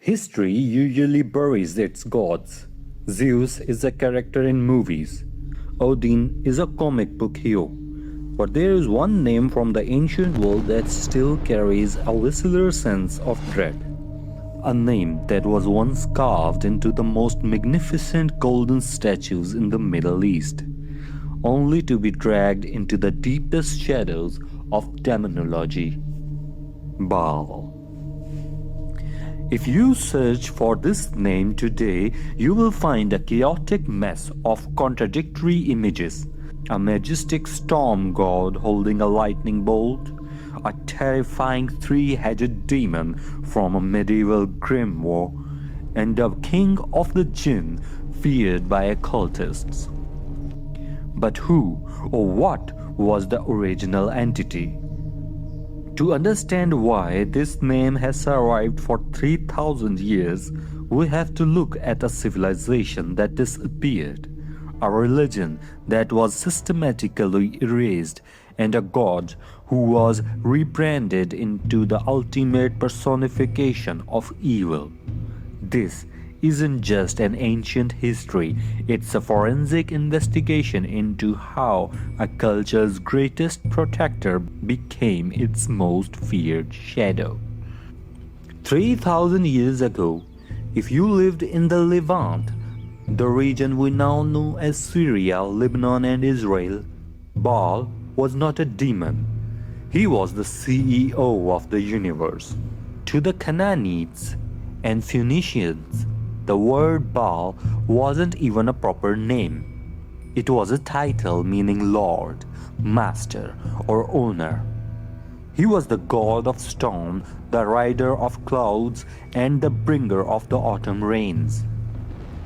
History usually buries its gods. Zeus is a character in movies. Odin is a comic book hero. But there is one name from the ancient world that still carries a visceral sense of dread. A name that was once carved into the most magnificent golden statues in the Middle East, only to be dragged into the deepest shadows of demonology. Baal. If you search for this name today, you will find a chaotic mess of contradictory images. A majestic storm god holding a lightning bolt, a terrifying three-headed demon from a medieval grimoire, and a king of the Jinn feared by occultists. But who or what was the original entity? To understand why this name has survived for 3000 years, we have to look at a civilization that disappeared, a religion that was systematically erased, and a god who was rebranded into the ultimate personification of evil. This isn't just an ancient history, it's a forensic investigation into how a culture's greatest protector became its most feared shadow. 3000 years ago, if you lived in the Levant, the region we now know as Syria, Lebanon, and Israel, Baal was not a demon. He was the CEO of the universe. To the Canaanites and Phoenicians, the word Baal wasn't even a proper name. It was a title meaning lord, master, or owner. He was the god of storm, the rider of clouds, and the bringer of the autumn rains.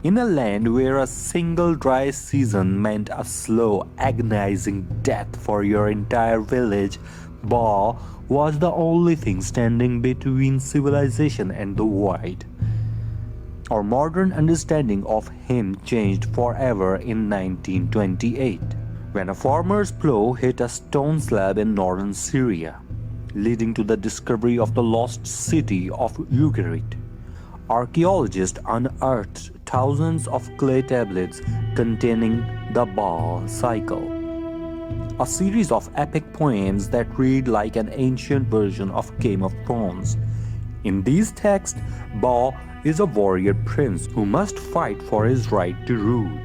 In a land where a single dry season meant a slow, agonizing death for your entire village, Baal was the only thing standing between civilization and the void. Our modern understanding of him changed forever in 1928, when a farmer's plow hit a stone slab in northern Syria, leading to the discovery of the lost city of Ugarit. Archaeologists unearthed thousands of clay tablets containing the Baal cycle, a series of epic poems that read like an ancient version of Game of Thrones. In these texts, Baal is a warrior prince who must fight for his right to rule.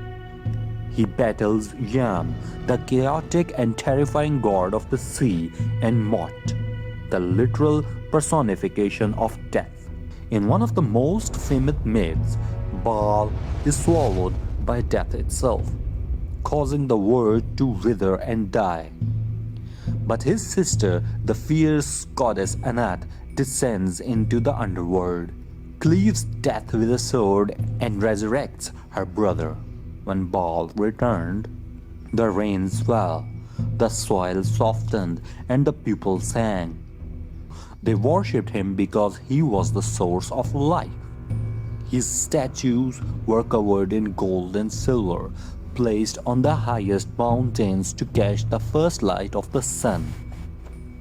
He battles Yam, the chaotic and terrifying god of the sea, and Mot, the literal personification of death. In one of the most famous myths, Baal is swallowed by death itself, causing the world to wither and die. But his sister, the fierce goddess Anat, descends into the underworld, cleaves death with a sword, and resurrects her brother. When Baal returned, the rains fell, the soil softened, and the people sang. They worshipped him because he was the source of life. His statues were covered in gold and silver, placed on the highest mountains to catch the first light of the sun.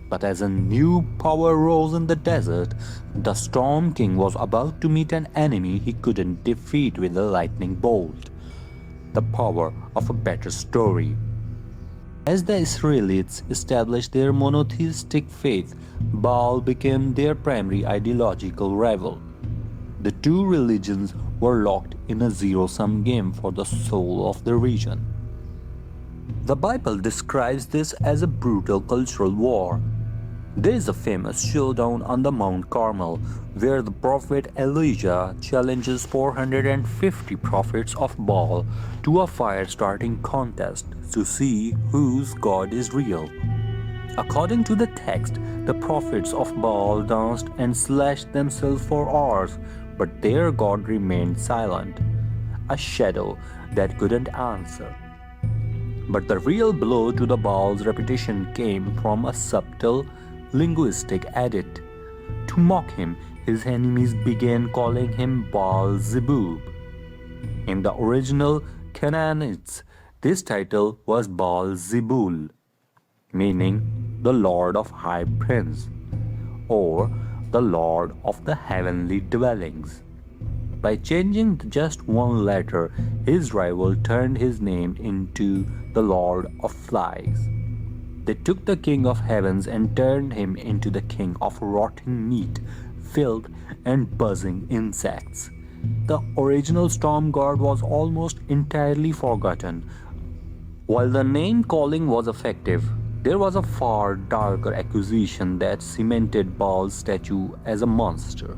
But as a new power rose in the desert, the Storm King was about to meet an enemy he couldn't defeat with a lightning bolt. The power of a better story. As the Israelites established their monotheistic faith, Baal became their primary ideological rival. The two religions were locked in a zero-sum game for the soul of the region. The Bible describes this as a brutal cultural war. There is a famous showdown on the Mount Carmel where the prophet Elijah challenges 450 prophets of Baal to a fire-starting contest to see whose God is real. According to the text, the prophets of Baal danced and slashed themselves for hours, but their God remained silent, a shadow that couldn't answer. But the real blow to the Baal's reputation came from a subtle linguistic edit. To mock him, his enemies began calling him baal-zebul. In the original Canaanites, this title was baal-zebul, meaning the Lord of High Prince, or the Lord of the heavenly dwellings. By changing just one letter, his rival turned his name into the Lord of Flies. They took the King of Heavens and turned him into the King of rotting meat, filth, and buzzing insects. The original storm god was almost entirely forgotten. While the name calling was effective, there was a far darker accusation that cemented Baal's statue as a monster: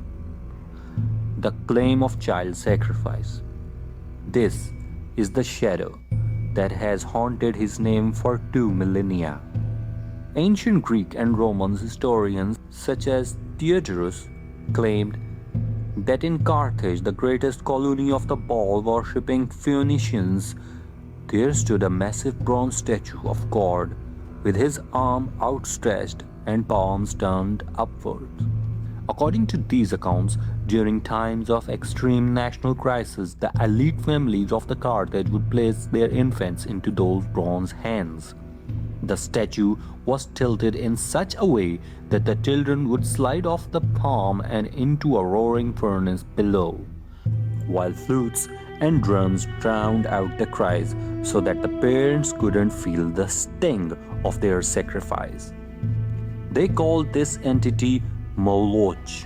the claim of child sacrifice. This is the shadow that has haunted his name for 2 millennia. Ancient Greek and Roman historians such as Diodorus claimed that in Carthage, the greatest colony of the Baal worshipping Phoenicians, there stood a massive bronze statue of God with his arm outstretched and palms turned upwards. According to these accounts, during times of extreme national crisis, the elite families of the Carthage would place their infants into those bronze hands. The statue was tilted in such a way that the children would slide off the palm and into a roaring furnace below, while flutes and drums drowned out the cries so that the parents couldn't feel the sting of their sacrifice. They called this entity Moloch,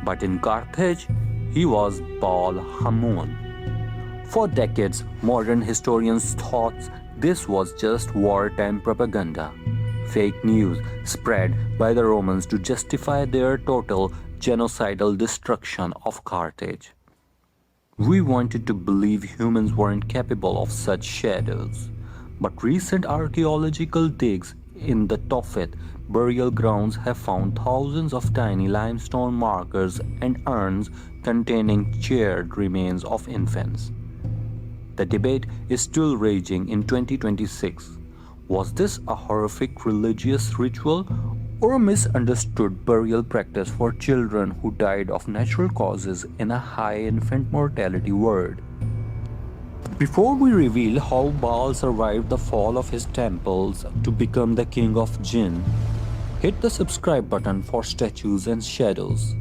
but in Carthage, he was Baal Hamon. For decades, modern historians thought this was just wartime propaganda, fake news spread by the Romans to justify their total genocidal destruction of Carthage. We wanted to believe humans weren't capable of such shadows, but recent archaeological digs in the Tophet burial grounds have found thousands of tiny limestone markers and urns containing charred remains of infants. The debate is still raging in 2026. Was this a horrific religious ritual or a misunderstood burial practice for children who died of natural causes in a high infant mortality world? Before we reveal how Baal survived the fall of his temples to become the king of Jinn, hit the subscribe button for statues and shadows.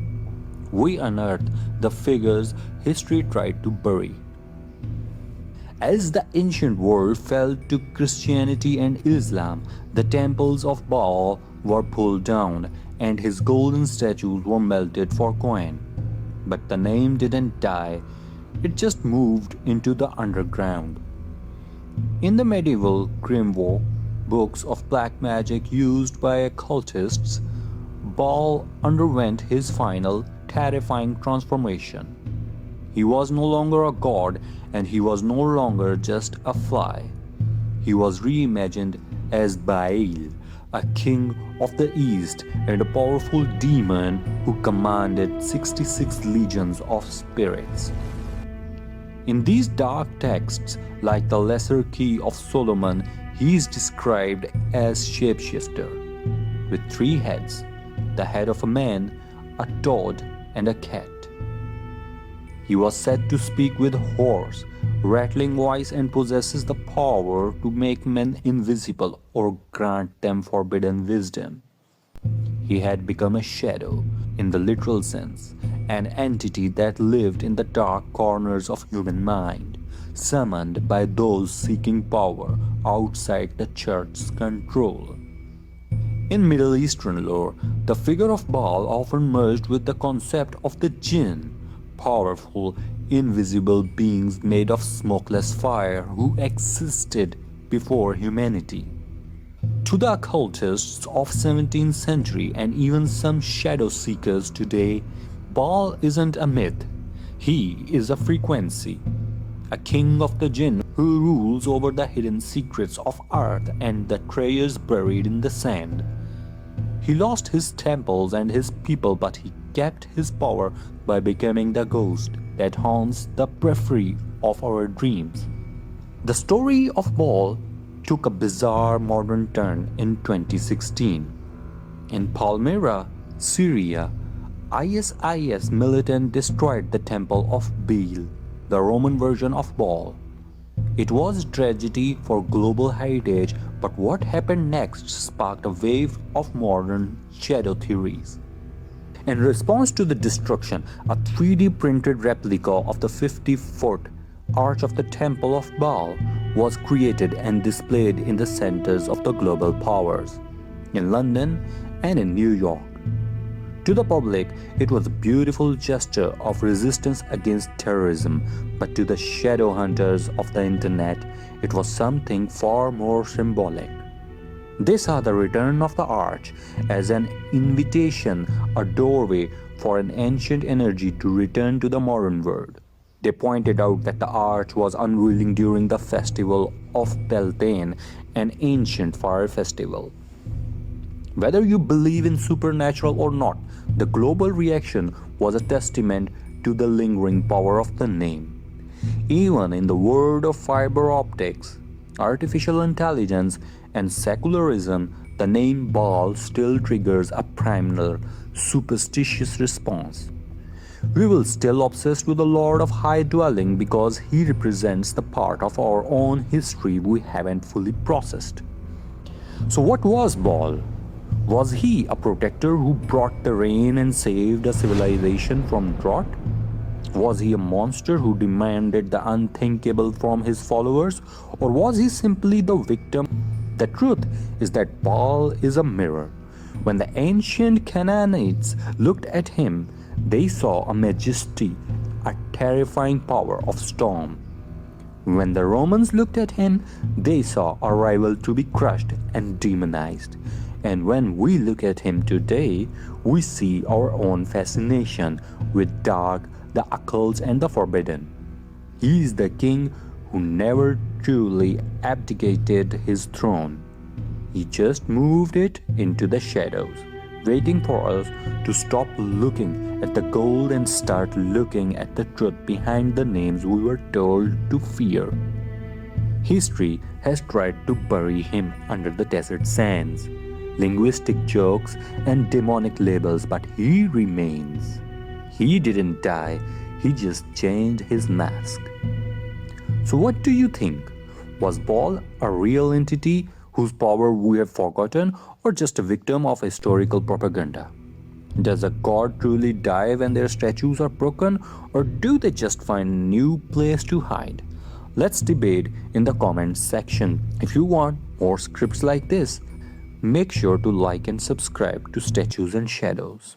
We unearth the figures history tried to bury. As the ancient world fell to Christianity and Islam, the temples of Baal were pulled down and his golden statues were melted for coin. But the name didn't die, it just moved into the underground. In the medieval grimoire, books of black magic used by occultists, Baal underwent his final, terrifying transformation. He was no longer a god, and he was no longer just a fly. He was reimagined as Baal, a king of the east and a powerful demon who commanded 66 legions of spirits. In these dark texts, like the Lesser Key of Solomon, he is described as shapeshifter, with 3 heads: the head of a man, a toad, and a cat. He was said to speak with hoarse, rattling voice and possesses the power to make men invisible or grant them forbidden wisdom. He had become a shadow, in the literal sense, an entity that lived in the dark corners of human mind, summoned by those seeking power outside the church's control. In Middle Eastern lore, the figure of Baal often merged with the concept of the Jinn, powerful, invisible beings made of smokeless fire who existed before humanity. To the occultists of 17th century and even some shadow seekers today, Baal isn't a myth. He is a frequency, a king of the Jinn who rules over the hidden secrets of earth and the treasures buried in the sand. He lost his temples and his people, but he kept his power by becoming the ghost that haunts the periphery of our dreams. The story of Baal took a bizarre modern turn in 2016. In Palmyra, Syria, ISIS militant destroyed the temple of Bel, the Roman version of Baal. It was a tragedy for global heritage, but what happened next sparked a wave of modern shadow theories. In response to the destruction, a 3D printed replica of the 50-foot Arch of the Temple of Baal was created and displayed in the centers of the global powers, in London and in New York. To the public, it was a beautiful gesture of resistance against terrorism, but to the shadow hunters of the internet, it was something far more symbolic. They saw the return of the arch as an invitation, a doorway for an ancient energy to return to the modern world. They pointed out that the arch was unveiling during the festival of Beltane, an ancient fire festival. Whether you believe in supernatural or not, the global reaction was a testament to the lingering power of the name. Even in the world of fiber optics, artificial intelligence, and secularism, the name Baal still triggers a primal, superstitious response. We will still obsessed with the Lord of High Dwelling because he represents the part of our own history we haven't fully processed. So what was Baal? Was he a protector who brought the rain and saved a civilization from drought? Was he a monster who demanded the unthinkable from his followers? Or was he simply the victim? The truth is that Baal is a mirror. When the ancient Canaanites looked at him, they saw a majesty, a terrifying power of storm. When the Romans looked at him, they saw a rival to be crushed and demonized. And when we look at him today, we see our own fascination with dark, the occult, and the forbidden. He is the king who never truly abdicated his throne. He just moved it into the shadows, waiting for us to stop looking at the gold and start looking at the truth behind the names we were told to fear. History has tried to bury him under the desert sands, linguistic jokes, and demonic labels, but he remains. He didn't die, he just changed his mask. So what do you think? Was Baal a real entity whose power we have forgotten, or just a victim of historical propaganda? Does a god truly die when their statues are broken, or do they just find a new place to hide? Let's debate in the comments section. If you want more scripts like this, make sure to like and subscribe to Statues and Shadows.